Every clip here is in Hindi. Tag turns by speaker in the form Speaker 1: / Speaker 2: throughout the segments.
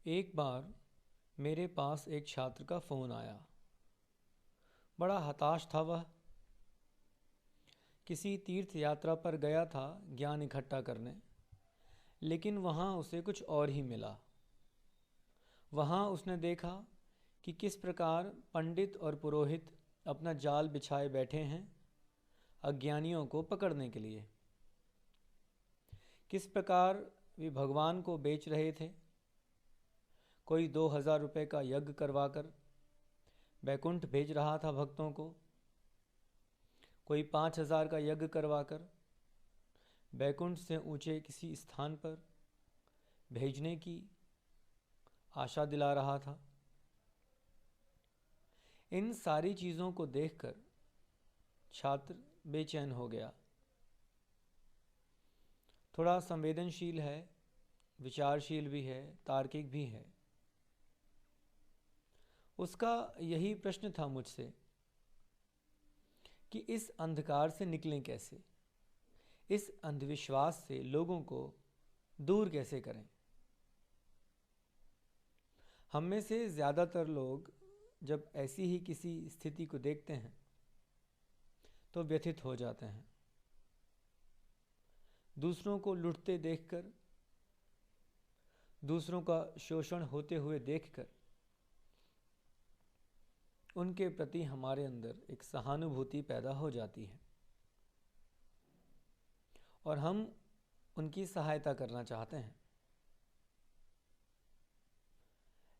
Speaker 1: एक बार मेरे पास एक छात्र का फ़ोन आया। बड़ा हताश था वह। किसी तीर्थ यात्रा पर गया था ज्ञान इकट्ठा करने, लेकिन वहाँ उसे कुछ और ही मिला। वहाँ उसने देखा कि किस प्रकार पंडित और पुरोहित अपना जाल बिछाए बैठे हैं अज्ञानियों को पकड़ने के लिए। किस प्रकार वे भगवान को बेच रहे थे। कोई 2000 रुपये का यज्ञ करवाकर बैकुंठ भेज रहा था भक्तों को, कोई 5000 का यज्ञ करवाकर बैकुंठ से ऊंचे किसी स्थान पर भेजने की आशा दिला रहा था। इन सारी चीज़ों को देखकर छात्र बेचैन हो गया। थोड़ा संवेदनशील है, विचारशील भी है, तार्किक भी है। उसका यही प्रश्न था मुझसे कि इस अंधकार से निकलें कैसे, इस अंधविश्वास से लोगों को दूर कैसे करें। हम में से ज़्यादातर लोग जब ऐसी ही किसी स्थिति को देखते हैं तो व्यथित हो जाते हैं। दूसरों को लुटते देखकर, दूसरों का शोषण होते हुए देखकर उनके प्रति हमारे अंदर एक सहानुभूति पैदा हो जाती है और हम उनकी सहायता करना चाहते हैं।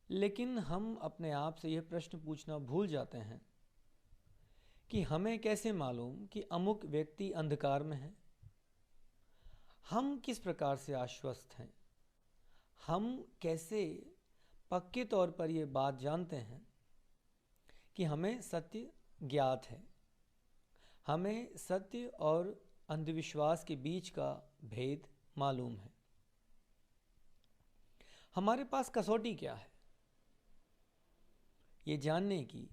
Speaker 1: लेकिन हम अपने आप से यह प्रश्न पूछना भूल जाते हैं कि हमें कैसे मालूम कि अमुक व्यक्ति अंधकार में है। हम किस प्रकार से आश्वस्त हैं, हम कैसे पक्के तौर पर यह बात जानते हैं कि हमें सत्य ज्ञात है, हमें सत्य और अंधविश्वास के बीच का भेद मालूम है। हमारे पास कसौटी क्या है ये जानने की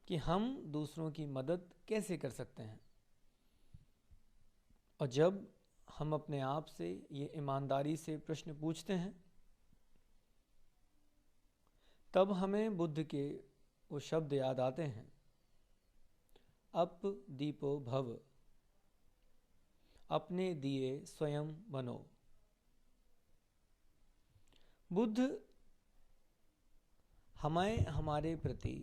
Speaker 1: कि हम दूसरों की मदद कैसे कर सकते हैं। और जब हम अपने आप से ये ईमानदारी से प्रश्न पूछते हैं, तब हमें बुद्ध के वो शब्द याद आते हैं, अप दीपो भव, अपने दिए स्वयं बनो। बुद्ध हमें हमारे प्रति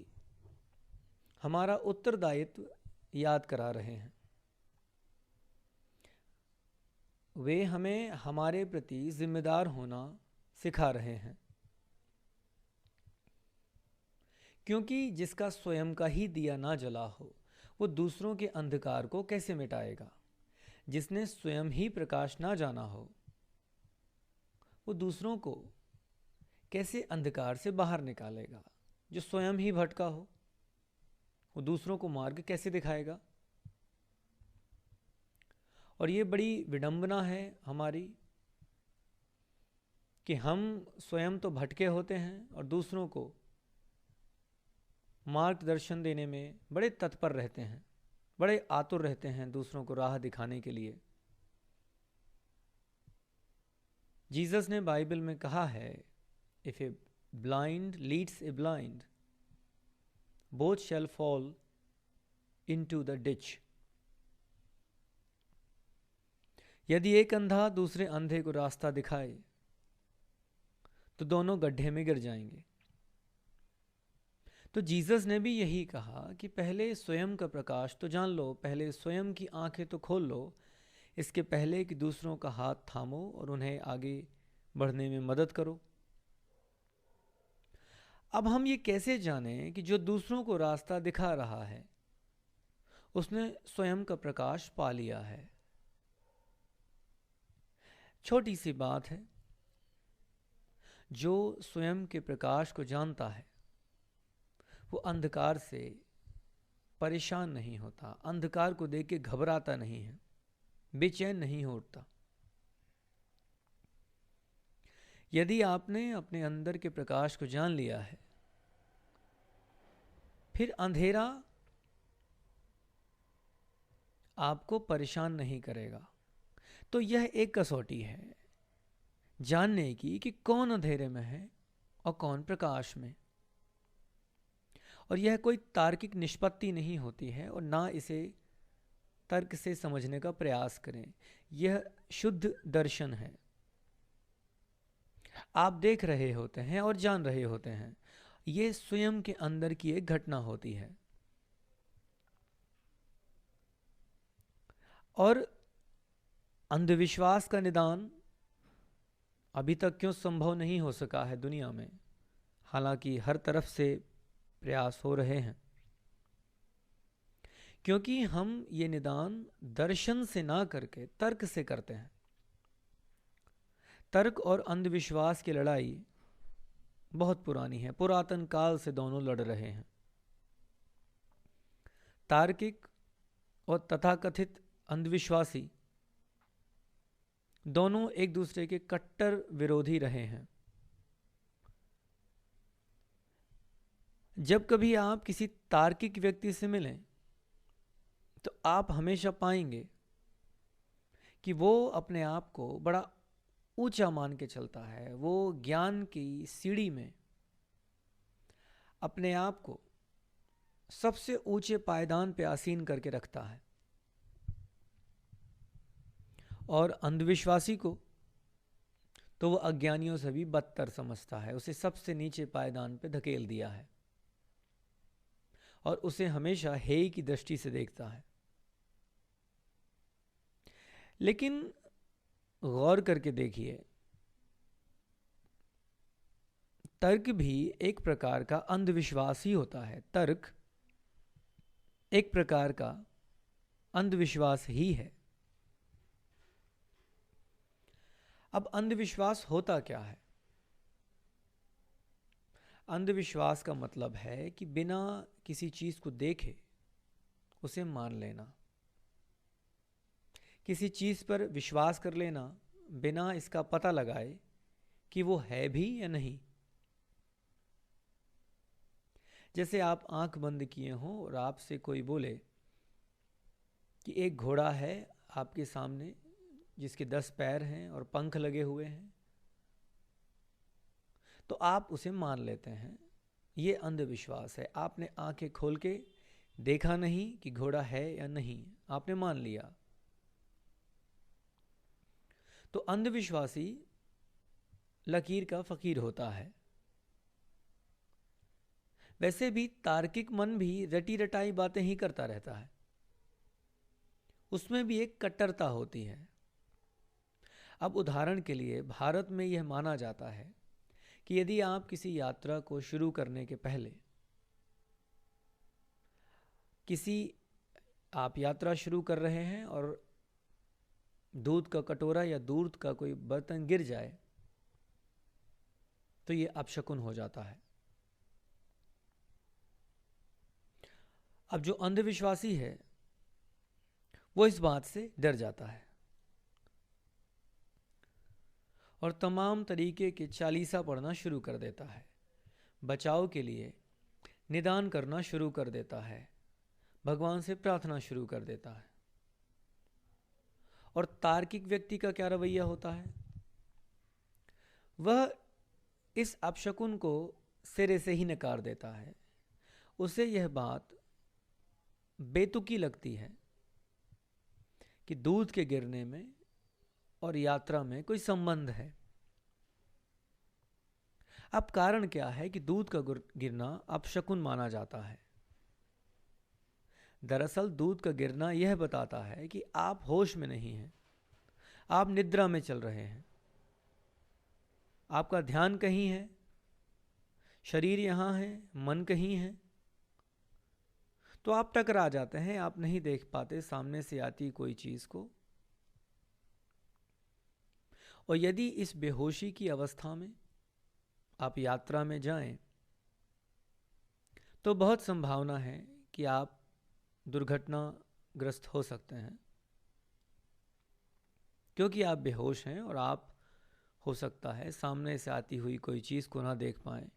Speaker 1: हमारा उत्तरदायित्व याद करा रहे हैं। वे हमें हमारे प्रति जिम्मेदार होना सिखा रहे हैं, क्योंकि जिसका स्वयं का ही दिया ना जला हो वो दूसरों के अंधकार को कैसे मिटाएगा। जिसने स्वयं ही प्रकाश ना जाना हो वो दूसरों को कैसे अंधकार से बाहर निकालेगा। जो स्वयं ही भटका हो वो दूसरों को मार्ग कैसे दिखाएगा। और ये बड़ी विडंबना है हमारी कि हम स्वयं तो भटके होते हैं और दूसरों को मार्गदर्शन देने में बड़े तत्पर रहते हैं, बड़े आतुर रहते हैं दूसरों को राह दिखाने के लिए। जीसस ने बाइबल में कहा है, if a blind leads a blind, both shall fall into the ditch. यदि एक अंधा दूसरे अंधे को रास्ता दिखाए तो दोनों गड्ढे में गिर जाएंगे। तो जीसस ने भी यही कहा कि पहले स्वयं का प्रकाश तो जान लो, पहले स्वयं की आंखें तो खोल लो, इसके पहले कि दूसरों का हाथ थामो और उन्हें आगे बढ़ने में मदद करो। अब हम ये कैसे जानें कि जो दूसरों को रास्ता दिखा रहा है उसने स्वयं का प्रकाश पा लिया है। छोटी सी बात है, जो स्वयं के प्रकाश को जानता है वो अंधकार से परेशान नहीं होता, अंधकार को देख के घबराता नहीं है, बेचैन नहीं होता। यदि आपने अपने अंदर के प्रकाश को जान लिया है, फिर अंधेरा आपको परेशान नहीं करेगा। तो यह एक कसौटी है जानने की कि कौन अंधेरे में है और कौन प्रकाश में। और यह कोई तार्किक निष्पत्ति नहीं होती है और ना इसे तर्क से समझने का प्रयास करें। यह शुद्ध दर्शन है। आप देख रहे होते हैं और जान रहे होते हैं, यह स्वयं के अंदर की एक घटना होती है। और अंधविश्वास का निदान अभी तक क्यों संभव नहीं हो सका है दुनिया में, हालांकि हर तरफ से प्रयास हो रहे हैं, क्योंकि हम ये निदान दर्शन से ना करके तर्क से करते हैं। तर्क और अंधविश्वास की लड़ाई बहुत पुरानी है, पुरातन काल से दोनों लड़ रहे हैं। तार्किक और तथाकथित अंधविश्वासी दोनों एक दूसरे के कट्टर विरोधी रहे हैं। जब कभी आप किसी तार्किक व्यक्ति से मिलें तो आप हमेशा पाएंगे कि वो अपने आप को बड़ा ऊंचा मान के चलता है। वो ज्ञान की सीढ़ी में अपने आप को सबसे ऊंचे पायदान पे आसीन करके रखता है, और अंधविश्वासी को तो वो अज्ञानियों से भी बदतर समझता है, उसे सबसे नीचे पायदान पे धकेल दिया है और उसे हमेशा हेय की दृष्टि से देखता है। लेकिन गौर करके देखिए, तर्क भी एक प्रकार का अंधविश्वास ही होता है। तर्क एक प्रकार का अंधविश्वास ही है। अब अंधविश्वास होता क्या है? अंधविश्वास का मतलब है कि बिना किसी चीज को देखे उसे मान लेना, किसी चीज पर विश्वास कर लेना बिना इसका पता लगाए कि वो है भी या नहीं। जैसे आप आंख बंद किए हों और आपसे कोई बोले कि एक घोड़ा है आपके सामने जिसके 10 पैर हैं और पंख लगे हुए हैं, तो आप उसे मान लेते हैं। ये अंधविश्वास है। आपने आंखें खोल के देखा नहीं कि घोड़ा है या नहीं, आपने मान लिया। तो अंधविश्वासी लकीर का फकीर होता है। वैसे भी तार्किक मन भी रटी रटाई बातें ही करता रहता है, उसमें भी एक कट्टरता होती है। अब उदाहरण के लिए भारत में यह माना जाता है कि यदि आप किसी यात्रा को शुरू करने के पहले आप यात्रा शुरू कर रहे हैं और दूध का कटोरा या दूध का कोई बर्तन गिर जाए तो यह अपशकुन हो जाता है। अब जो अंधविश्वासी है वो इस बात से डर जाता है और तमाम तरीके के चालीसा पढ़ना शुरू कर देता है, बचाव के लिए निदान करना शुरू कर देता है, भगवान से प्रार्थना शुरू कर देता है। और तार्किक व्यक्ति का क्या रवैया होता है? वह इस अपशकुन को सिरे से ही नकार देता है। उसे यह बात बेतुकी लगती है कि दूध के गिरने में और यात्रा में कोई संबंध है। अब कारण क्या है कि दूध का गिरना अपशकुन माना जाता है? दरअसल दूध का गिरना यह बताता है कि आप होश में नहीं हैं, आप निद्रा में चल रहे हैं, आपका ध्यान कहीं है, शरीर यहां है, मन कहीं है, तो आप टकरा जाते हैं, आप नहीं देख पाते सामने से आती कोई चीज को। और यदि इस बेहोशी की अवस्था में आप यात्रा में जाएं तो बहुत संभावना है कि आप दुर्घटनाग्रस्त हो सकते हैं, क्योंकि आप बेहोश हैं और आप हो सकता है सामने से आती हुई कोई चीज को ना देख पाएं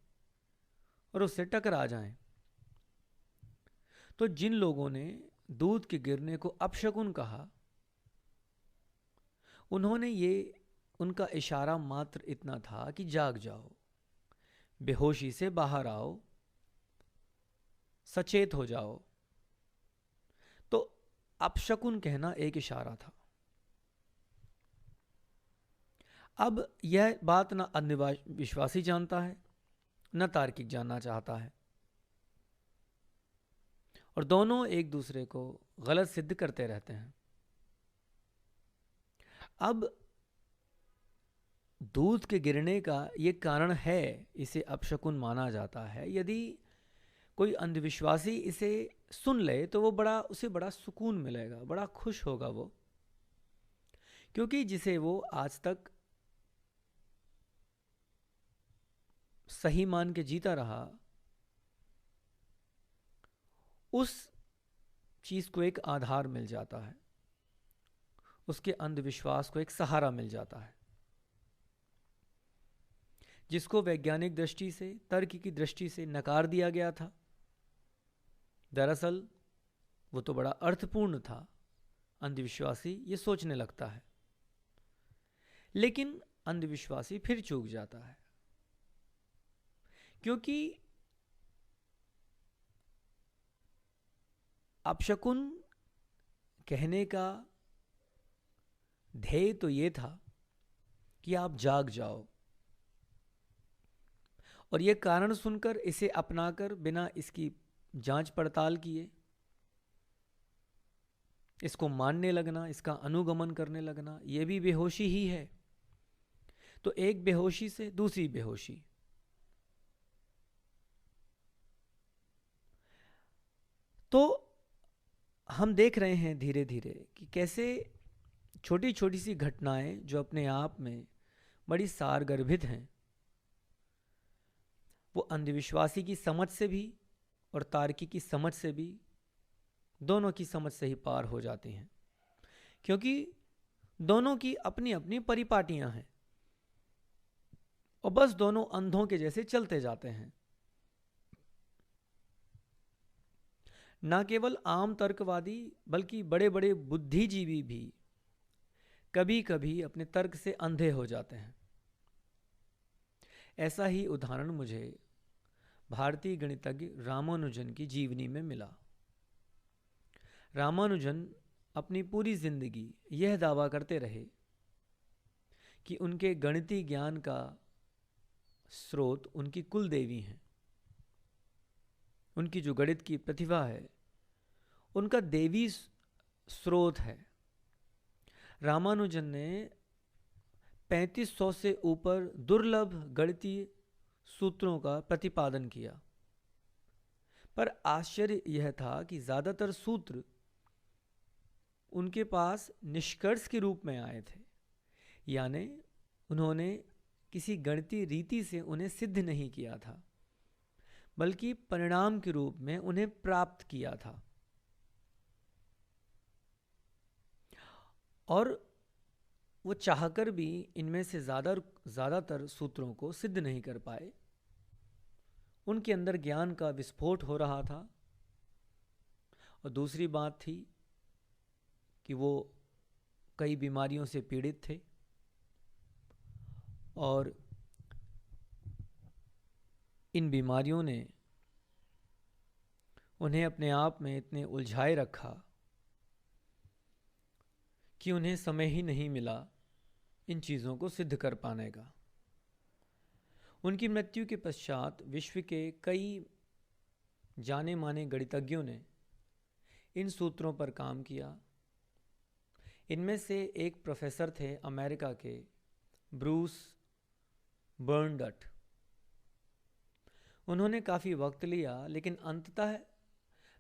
Speaker 1: और उससे टकरा जाएं। तो जिन लोगों ने दूध के गिरने को अपशकुन कहा, उन्होंने ये उनका इशारा मात्र इतना था कि जाग जाओ, बेहोशी से बाहर आओ, सचेत हो जाओ। तो अपशकुन कहना एक इशारा था। अब यह बात न अंधविश्वासी जानता है, न तार्किक जानना चाहता है, और दोनों एक दूसरे को गलत सिद्ध करते रहते हैं। अब दूध के गिरने का ये कारण है, इसे अपशकुन माना जाता है। यदि कोई अंधविश्वासी इसे सुन ले तो उसे बड़ा सुकून मिलेगा, बड़ा खुश होगा वो, क्योंकि जिसे वो आज तक सही मान के जीता रहा, उस चीज को एक आधार मिल जाता है, उसके अंधविश्वास को एक सहारा मिल जाता है। जिसको वैज्ञानिक दृष्टि से, तर्क की दृष्टि से नकार दिया गया था, दरअसल वो तो बड़ा अर्थपूर्ण था। अंधविश्वासी ये सोचने लगता है, लेकिन अंधविश्वासी फिर चूक जाता है, क्योंकि अपशकुन कहने का ध्येय तो ये था कि आप जाग जाओ, और ये कारण सुनकर इसे अपनाकर बिना इसकी जांच पड़ताल किए इसको मानने लगना, इसका अनुगमन करने लगना, यह भी बेहोशी ही है। तो एक बेहोशी से दूसरी बेहोशी। तो हम देख रहे हैं धीरे धीरे कि कैसे छोटी छोटी सी घटनाएं जो अपने आप में बड़ी सारगर्भित हैं, वो अंधविश्वासी की समझ से भी और तार्की की समझ से भी, दोनों की समझ से ही पार हो जाती हैं, क्योंकि दोनों की अपनी अपनी परिपाटियां हैं और बस दोनों अंधों के जैसे चलते जाते हैं। ना केवल आम तर्कवादी बल्कि बड़े बड़े बुद्धिजीवी भी कभी कभी अपने तर्क से अंधे हो जाते हैं। ऐसा ही उदाहरण मुझे भारतीय गणितज्ञ रामानुजन की जीवनी में मिला। रामानुजन अपनी पूरी जिंदगी यह दावा करते रहे कि उनके गणितीय ज्ञान का स्रोत उनकी कुल देवी हैं। उनकी जो गणित की प्रतिभा है उनका देवी स्रोत है। रामानुजन ने 3500 से ऊपर दुर्लभ गणितीय सूत्रों का प्रतिपादन किया, पर आश्चर्य यह था कि ज्यादातर सूत्र उनके पास निष्कर्ष के रूप में आए थे, यानी उन्होंने किसी गणितीय रीति से उन्हें सिद्ध नहीं किया था, बल्कि परिणाम के रूप में उन्हें प्राप्त किया था। और वो चाहकर भी इनमें से ज़्यादातर सूत्रों को सिद्ध नहीं कर पाए। उनके अंदर ज्ञान का विस्फोट हो रहा था। और दूसरी बात थी कि वो कई बीमारियों से पीड़ित थे और इन बीमारियों ने उन्हें अपने आप में इतने उलझाए रखा कि उन्हें समय ही नहीं मिला इन चीज़ों को सिद्ध कर पाने का। उनकी मृत्यु के पश्चात विश्व के कई जाने माने गणितज्ञों ने इन सूत्रों पर काम किया। इनमें से एक प्रोफेसर थे अमेरिका के, ब्रूस बर्नडट। उन्होंने काफ़ी वक्त लिया, लेकिन अंततः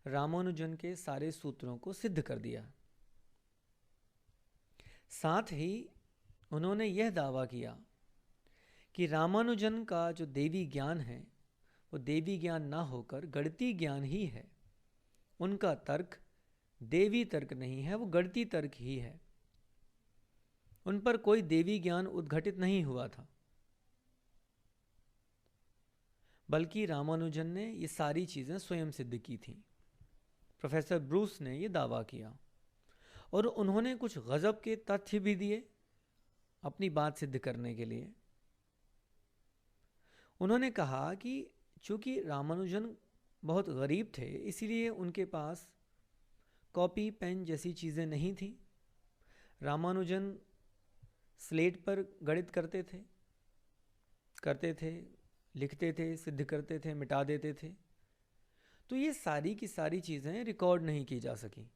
Speaker 1: रामानुजन के सारे सूत्रों को सिद्ध कर दिया। साथ ही उन्होंने यह दावा किया कि रामानुजन का जो देवी ज्ञान है वो देवी ज्ञान ना होकर गणितीय ज्ञान ही है। उनका तर्क देवी तर्क नहीं है, वो गणितीय तर्क ही है। उन पर कोई देवी ज्ञान उद्घटित नहीं हुआ था, बल्कि रामानुजन ने ये सारी चीज़ें स्वयं सिद्ध की थीं। प्रोफेसर ब्रूस ने ये दावा किया और उन्होंने कुछ गजब के तथ्य भी दिए अपनी बात सिद्ध करने के लिए। उन्होंने कहा कि चूंकि रामानुजन बहुत गरीब थे, इसीलिए उनके पास कॉपी पेन जैसी चीज़ें नहीं थी। रामानुजन स्लेट पर गणित करते थे, लिखते थे, सिद्ध करते थे, मिटा देते थे। तो ये सारी की सारी चीज़ें रिकॉर्ड नहीं की जा सकी।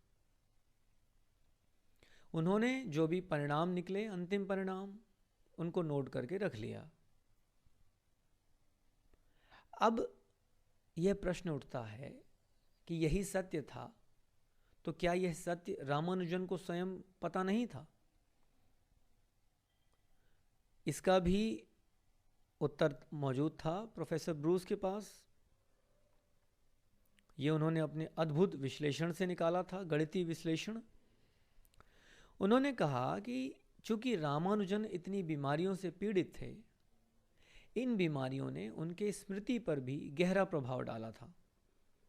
Speaker 1: उन्होंने जो भी परिणाम निकले, अंतिम परिणाम, उनको नोट करके रख लिया। अब यह प्रश्न उठता है कि यही सत्य था, तो क्या यह सत्य रामानुजन को स्वयं पता नहीं था? इसका भी उत्तर मौजूद था प्रोफेसर ब्रूस के पास। ये उन्होंने अपने अद्भुत विश्लेषण से निकाला था, गणितीय विश्लेषण। उन्होंने कहा कि चूंकि रामानुजन इतनी बीमारियों से पीड़ित थे, इन बीमारियों ने उनके स्मृति पर भी गहरा प्रभाव डाला था,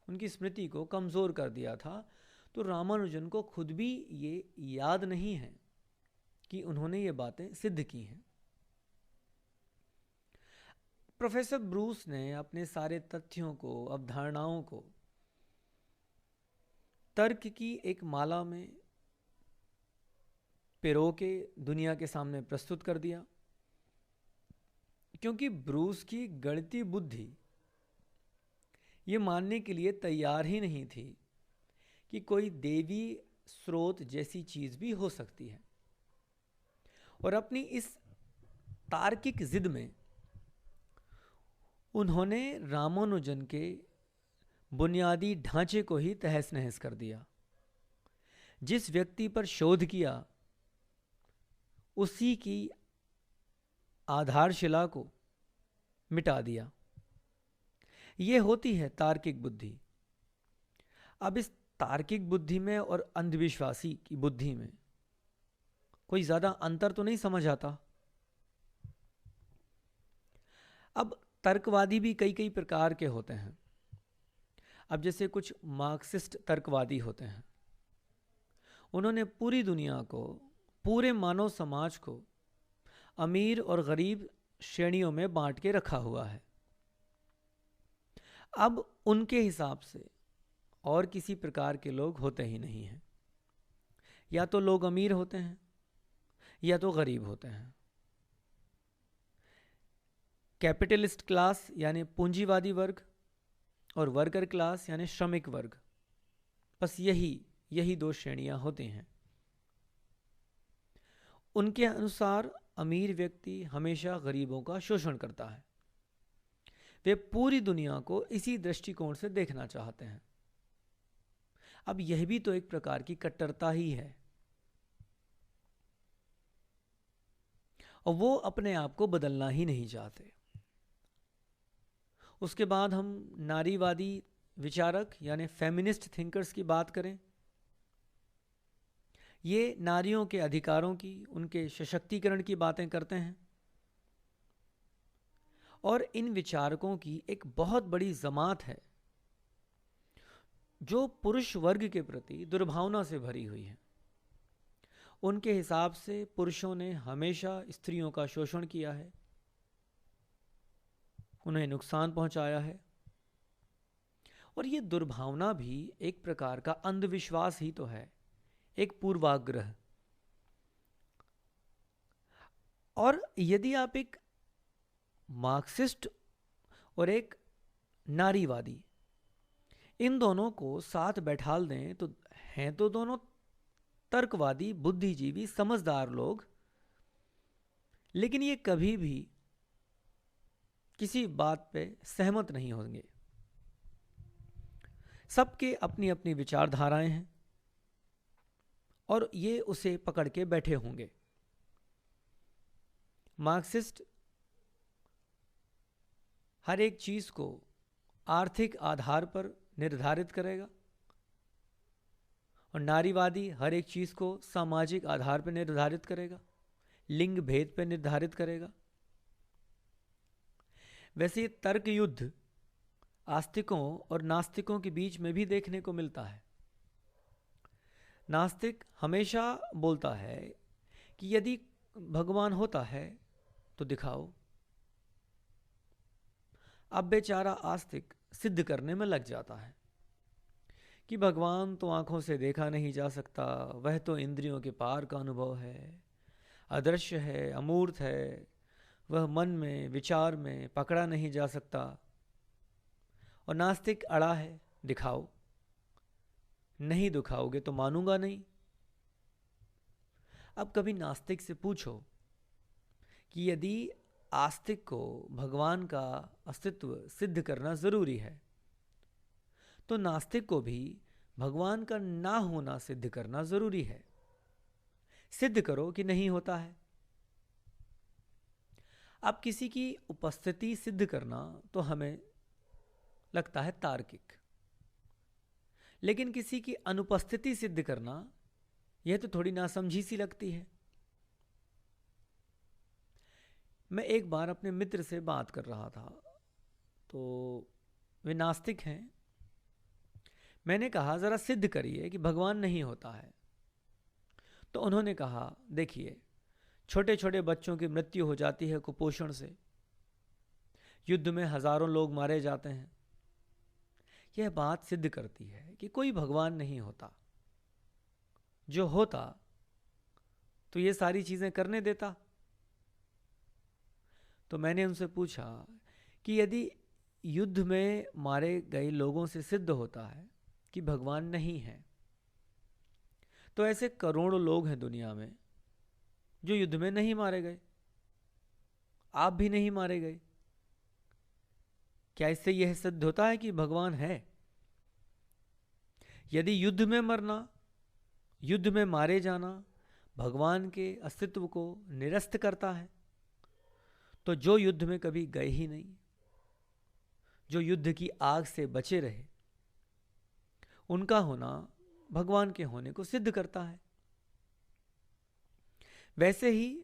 Speaker 1: उनकी स्मृति को कमज़ोर कर दिया था। तो रामानुजन को खुद भी ये याद नहीं है कि उन्होंने ये बातें सिद्ध की हैं। प्रोफेसर ब्रूस ने अपने सारे तथ्यों को, अवधारणाओं को तर्क की एक माला में पिरो के दुनिया के सामने प्रस्तुत कर दिया, क्योंकि ब्रूस की गणितीय बुद्धि ये मानने के लिए तैयार ही नहीं थी कि कोई देवी स्रोत जैसी चीज भी हो सकती है। और अपनी इस तार्किक जिद में उन्होंने रामानुजन के बुनियादी ढांचे को ही तहस नहस कर दिया। जिस व्यक्ति पर शोध किया, उसी की आधारशिला को मिटा दिया। यह होती है तार्किक बुद्धि। अब इस तार्किक बुद्धि में और अंधविश्वासी की बुद्धि में कोई ज्यादा अंतर तो नहीं समझ आता। अब तर्कवादी भी कई कई प्रकार के होते हैं। अब जैसे कुछ मार्क्सिस्ट तर्कवादी होते हैं, उन्होंने पूरी दुनिया को, पूरे मानव समाज को अमीर और गरीब श्रेणियों में बांट के रखा हुआ है। अब उनके हिसाब से और किसी प्रकार के लोग होते ही नहीं हैं। या तो लोग अमीर होते हैं या तो गरीब होते हैं। कैपिटलिस्ट क्लास यानी पूंजीवादी वर्ग और वर्कर क्लास यानी श्रमिक वर्ग, बस यही दो श्रेणियां होती हैं। उनके अनुसार अमीर व्यक्ति हमेशा गरीबों का शोषण करता है। वे पूरी दुनिया को इसी दृष्टिकोण से देखना चाहते हैं। अब यह भी तो एक प्रकार की कट्टरता ही है, और वो अपने आप को बदलना ही नहीं चाहते। उसके बाद हम नारीवादी विचारक यानी फेमिनिस्ट थिंकर्स की बात करें। ये नारियों के अधिकारों की, उनके सशक्तिकरण की बातें करते हैं। और इन विचारकों की एक बहुत बड़ी जमात है जो पुरुष वर्ग के प्रति दुर्भावना से भरी हुई है। उनके हिसाब से पुरुषों ने हमेशा स्त्रियों का शोषण किया है, उन्हें नुकसान पहुंचाया है। और ये दुर्भावना भी एक प्रकार का अंधविश्वास ही तो है, एक पूर्वाग्रह। और यदि आप एक मार्क्सिस्ट और एक नारीवादी, इन दोनों को साथ बैठाल दें तो हैं तो दोनों तर्कवादी, बुद्धिजीवी, समझदार लोग, लेकिन ये कभी भी किसी बात पे सहमत नहीं होंगे। सबके अपनी अपनी विचारधाराएं हैं और ये उसे पकड़ के बैठे होंगे। मार्क्सिस्ट हर एक चीज को आर्थिक आधार पर निर्धारित करेगा और नारीवादी हर एक चीज को सामाजिक आधार पर निर्धारित करेगा, लिंग भेद पर निर्धारित करेगा। वैसे तर्क युद्ध आस्तिकों और नास्तिकों के बीच में भी देखने को मिलता है। नास्तिक हमेशा बोलता है कि यदि भगवान होता है तो दिखाओ। अब बेचारा आस्तिक सिद्ध करने में लग जाता है कि भगवान तो आंखों से देखा नहीं जा सकता, वह तो इंद्रियों के पार का अनुभव है, अदृश्य है, अमूर्त है, वह मन में विचार में पकड़ा नहीं जा सकता। और नास्तिक अड़ा है, दिखाओ। नहीं दिखाओगे तो मानूंगा नहीं। अब कभी नास्तिक से पूछो कि यदि आस्तिक को भगवान का अस्तित्व सिद्ध करना जरूरी है, तो नास्तिक को भी भगवान का ना होना सिद्ध करना जरूरी है। सिद्ध करो कि नहीं होता है। अब किसी की उपस्थिति सिद्ध करना तो हमें लगता है तार्किक, लेकिन किसी की अनुपस्थिति सिद्ध करना यह तो थोड़ी नासमझी सी लगती है। मैं एक बार अपने मित्र से बात कर रहा था, तो वे नास्तिक हैं। मैंने कहा जरा सिद्ध करिए कि भगवान नहीं होता है। तो उन्होंने कहा, देखिए, छोटे छोटे बच्चों की मृत्यु हो जाती है कुपोषण से, युद्ध में हजारों लोग मारे जाते हैं। यह बात सिद्ध करती है कि कोई भगवान नहीं होता। जो होता तो ये सारी चीजें करने देता। तो मैंने उनसे पूछा कि यदि युद्ध में मारे गए लोगों से सिद्ध होता है कि भगवान नहीं है, तो ऐसे करोड़ों लोग हैं दुनिया में जो युद्ध में नहीं मारे गए, आप भी नहीं मारे गए। क्या इससे यह सिद्ध होता है कि भगवान है? यदि युद्ध में मरना, युद्ध में मारे जाना भगवान के अस्तित्व को निरस्त करता है, तो जो युद्ध में कभी गए ही नहीं, जो युद्ध की आग से बचे रहे, उनका होना भगवान के होने को सिद्ध करता है। वैसे ही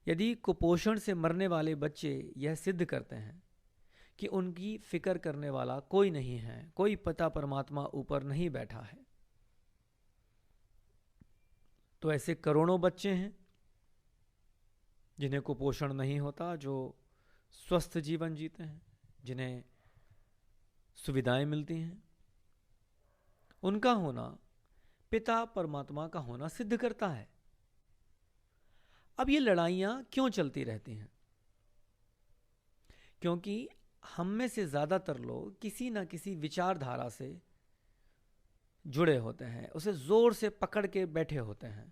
Speaker 1: यदि कुपोषण से मरने वाले बच्चे यह सिद्ध करते हैं कि उनकी फिक्र करने वाला कोई नहीं है, कोई पिता परमात्मा ऊपर नहीं बैठा है, तो ऐसे करोड़ों बच्चे हैं जिन्हें कुपोषण नहीं होता, जो स्वस्थ जीवन जीते हैं, जिन्हें सुविधाएं मिलती हैं। उनका होना पिता परमात्मा का होना सिद्ध करता है। अब ये लड़ाइयां क्यों चलती रहती हैं? क्योंकि हम में से ज्यादातर लोग किसी ना किसी विचारधारा से जुड़े होते हैं, उसे जोर से पकड़ के बैठे होते हैं।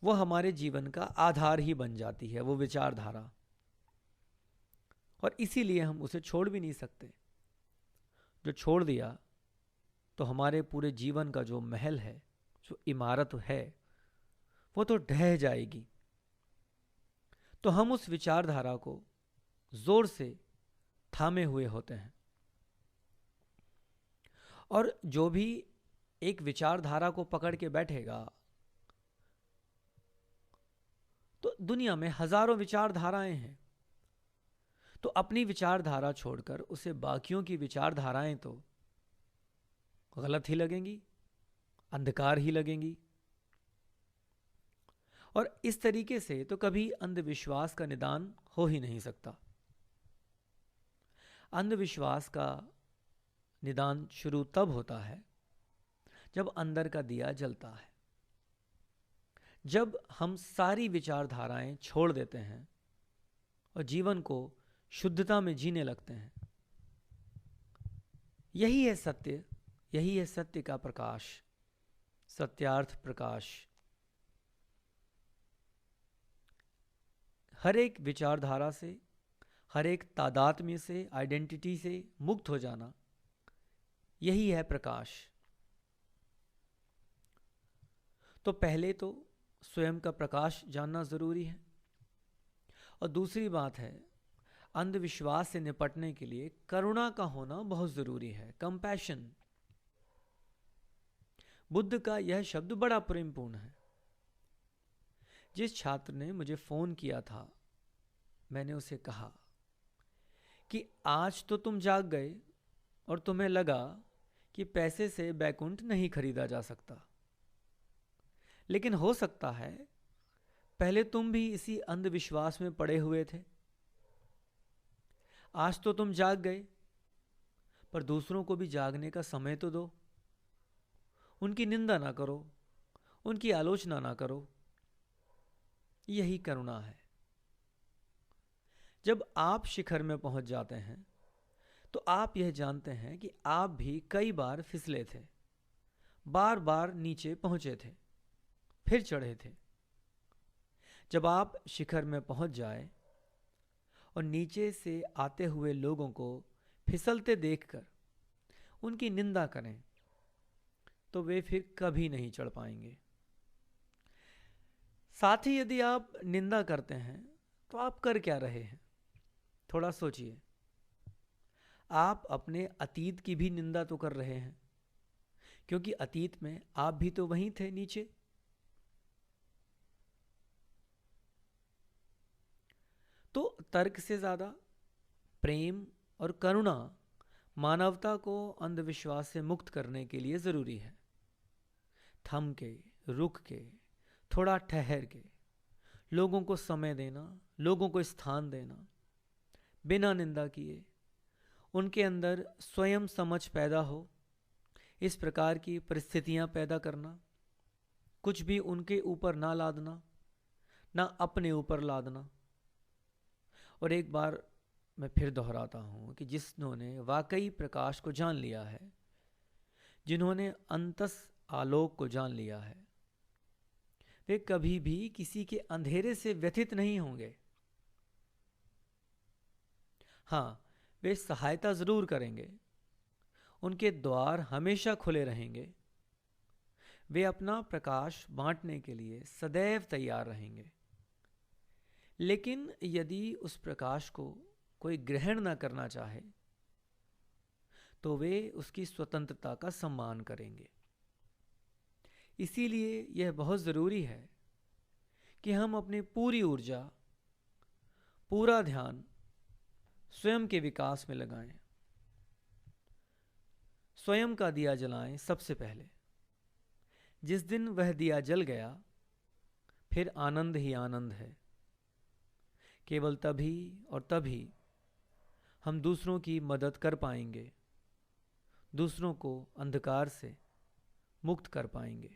Speaker 1: वो हमारे जीवन का आधार ही बन जाती है, वो विचारधारा, और इसीलिए हम उसे छोड़ भी नहीं सकते। जो छोड़ दिया तो हमारे पूरे जीवन का जो महल है, जो इमारत है, वो तो ढह जाएगी। तो हम उस विचारधारा को जोर से थामे हुए होते हैं। और जो भी एक विचारधारा को पकड़ के बैठेगा, तो दुनिया में हजारों विचारधाराएं हैं, तो अपनी विचारधारा छोड़कर उसे बाकियों की विचारधाराएं तो गलत ही लगेंगी, अंधकार ही लगेंगी। और इस तरीके से तो कभी अंधविश्वास का निदान हो ही नहीं सकता। अंधविश्वास का निदान शुरू तब होता है जब अंदर का दिया जलता है, जब हम सारी विचारधाराएं छोड़ देते हैं और जीवन को शुद्धता में जीने लगते हैं। यही है सत्य, यही है सत्य का प्रकाश, सत्यार्थ प्रकाश। हर एक विचारधारा से, हर एक तादात्म्य से, आइडेंटिटी से मुक्त हो जाना, यही है प्रकाश। तो पहले तो स्वयं का प्रकाश जानना जरूरी है, और दूसरी बात है, अंधविश्वास से निपटने के लिए करुणा का होना बहुत जरूरी है, कंपैशन। बुद्ध का यह शब्द बड़ा प्रेमपूर्ण है। जिस छात्र ने मुझे फोन किया था, मैंने उसे कहा कि आज तो तुम जाग गए और तुम्हें लगा कि पैसे से बैकुंठ नहीं खरीदा जा सकता, लेकिन हो सकता है पहले तुम भी इसी अंधविश्वास में पड़े हुए थे। आज तो तुम जाग गए, पर दूसरों को भी जागने का समय तो दो। उनकी निंदा ना करो, उनकी आलोचना ना करो। यही करुणा है। जब आप शिखर में पहुंच जाते हैं तो आप यह जानते हैं कि आप भी कई बार फिसले थे, बार बार नीचे पहुंचे थे, फिर चढ़े थे। जब आप शिखर में पहुंच जाए और नीचे से आते हुए लोगों को फिसलते देखकर उनकी निंदा करें तो वे फिर कभी नहीं चढ़ पाएंगे। साथ ही यदि आप निंदा करते हैं तो आप कर क्या रहे हैं? थोड़ा सोचिए। आप अपने अतीत की भी निंदा तो कर रहे हैं, क्योंकि अतीत में आप भी तो वहीं थे, नीचे। तो तर्क से ज्यादा प्रेम और करुणा मानवता को अंधविश्वास से मुक्त करने के लिए जरूरी है। थम के, रुक के, थोड़ा ठहर के, लोगों को समय देना, लोगों को स्थान देना, बिना निंदा किए उनके अंदर स्वयं समझ पैदा हो, इस प्रकार की परिस्थितियां पैदा करना, कुछ भी उनके ऊपर ना लादना, ना अपने ऊपर लादना। और एक बार मैं फिर दोहराता हूं कि जिन्होंने वाकई प्रकाश को जान लिया है, जिन्होंने अंतस आलोक को जान लिया है, वे कभी भी किसी के अंधेरे से व्यथित नहीं होंगे। हाँ, वे सहायता जरूर करेंगे, उनके द्वार हमेशा खुले रहेंगे। वे अपना प्रकाश बांटने के लिए सदैव तैयार रहेंगे। लेकिन यदि उस प्रकाश को कोई ग्रहण न करना चाहे तो वे उसकी स्वतंत्रता का सम्मान करेंगे। इसीलिए यह बहुत जरूरी है कि हम अपनी पूरी ऊर्जा, पूरा ध्यान स्वयं के विकास में लगाएं। स्वयं का दिया जलाएं सबसे पहले। जिस दिन वह दिया जल गया, फिर आनंद ही आनंद है। केवल तभी और तभी हम दूसरों की मदद कर पाएंगे, दूसरों को अंधकार से मुक्त कर पाएंगे।